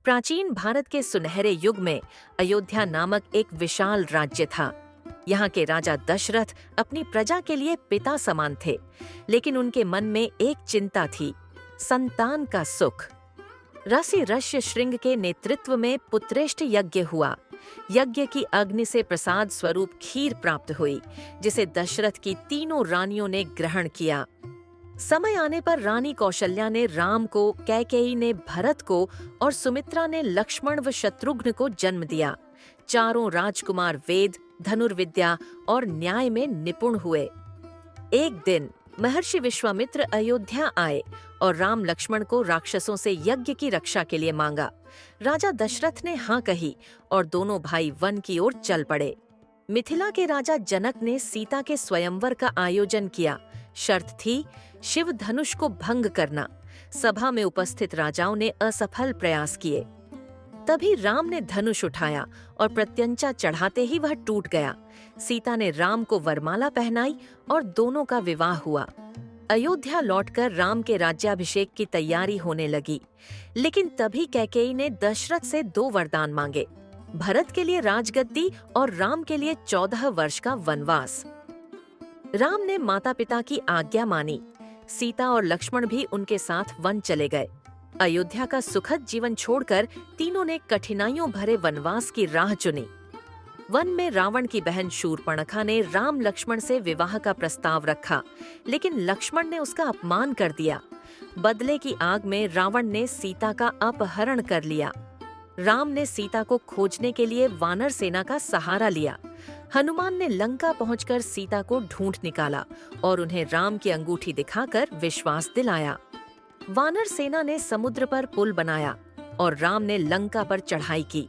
प्राचीन भारत के सुनहरे युग में अयोध्या नामक एक विशाल राज्य था। यहाँ के राजा दशरथ अपनी प्रजा के लिए पिता समान थे, लेकिन उनके मन में एक चिंता थी, संतान का सुख। ऋषि ऋष्यशृंग के नेतृत्व में पुत्रेष्ट यज्ञ हुआ। यज्ञ की अग्नि से प्रसाद स्वरूप खीर प्राप्त हुई, जिसे दशरथ की तीनों रानियों ने ग्रहण किया। समय आने पर रानी कौशल्या ने राम को, कैकेयी ने भरत को और सुमित्रा ने लक्ष्मण व शत्रुघ्न को जन्म दिया। चारों राजकुमार वेद, धनुर्विद्या और न्याय में निपुण हुए। एक दिन महर्षि विश्वामित्र अयोध्या आए और राम लक्ष्मण को राक्षसों से यज्ञ की रक्षा के लिए मांगा। राजा दशरथ ने हाँ कही और दोनों भाई वन की ओर चल पड़े। मिथिला के राजा जनक ने सीता के स्वयंवर का आयोजन किया। शर्त थी शिव धनुष को भंग करना। सभा में उपस्थित राजाओं ने असफल प्रयास किए। तभी राम ने धनुष उठाया और प्रत्यंचा चढ़ाते ही वह टूट गया। सीता ने राम को वरमाला पहनाई और दोनों का विवाह हुआ। अयोध्या लौटकर राम के राज्याभिषेक की तैयारी होने लगी, लेकिन तभी कैकेयी ने दशरथ से 2 वरदान मांगे, भरत के लिए राजगद्दी और राम के लिए 14 वर्ष का वनवास। राम ने माता पिता की आज्ञा मानी। सीता और लक्ष्मण भी उनके साथ वन चले गए। अयोध्या का सुखद जीवन छोड़कर तीनों ने कठिनाइयों भरे वनवास की राह चुनी। वन में रावण की बहन शूर्पणखा ने राम लक्ष्मण से विवाह का प्रस्ताव रखा, लेकिन लक्ष्मण ने उसका अपमान कर दिया। बदले की आग में रावण ने सीता का अपहरण कर लिया। राम ने सीता को खोजने के लिए वानर सेना का सहारा लिया। हनुमान ने लंका पहुंचकर सीता को ढूंढ निकाला और उन्हें राम की अंगूठी दिखाकर विश्वास दिलाया। वानर सेना ने समुद्र पर पुल बनाया और राम ने लंका पर चढ़ाई की।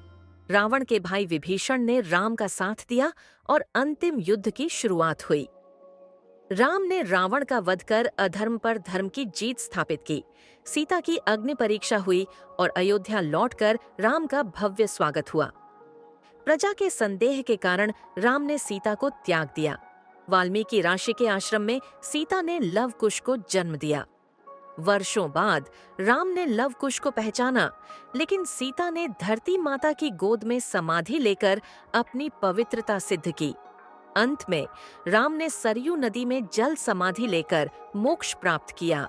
रावण के भाई विभीषण ने राम का साथ दिया और अंतिम युद्ध की शुरुआत हुई। राम ने रावण का वध कर अधर्म पर धर्म की जीत स्थापित की। सीता की अग्नि परीक्षा हुई और अयोध्या लौटकर राम का भव्य स्वागत हुआ। प्रजा के संदेह के कारण राम ने सीता को त्याग दिया। वाल्मीकि ऋषि के आश्रम में सीता ने लव कुश को जन्म दिया। वर्षों बाद राम ने लव कुश को पहचाना, लेकिन सीता ने धरती माता की गोद में समाधि लेकर अपनी पवित्रता सिद्ध की। अंत में राम ने सरयू नदी में जल समाधि लेकर मोक्ष प्राप्त किया।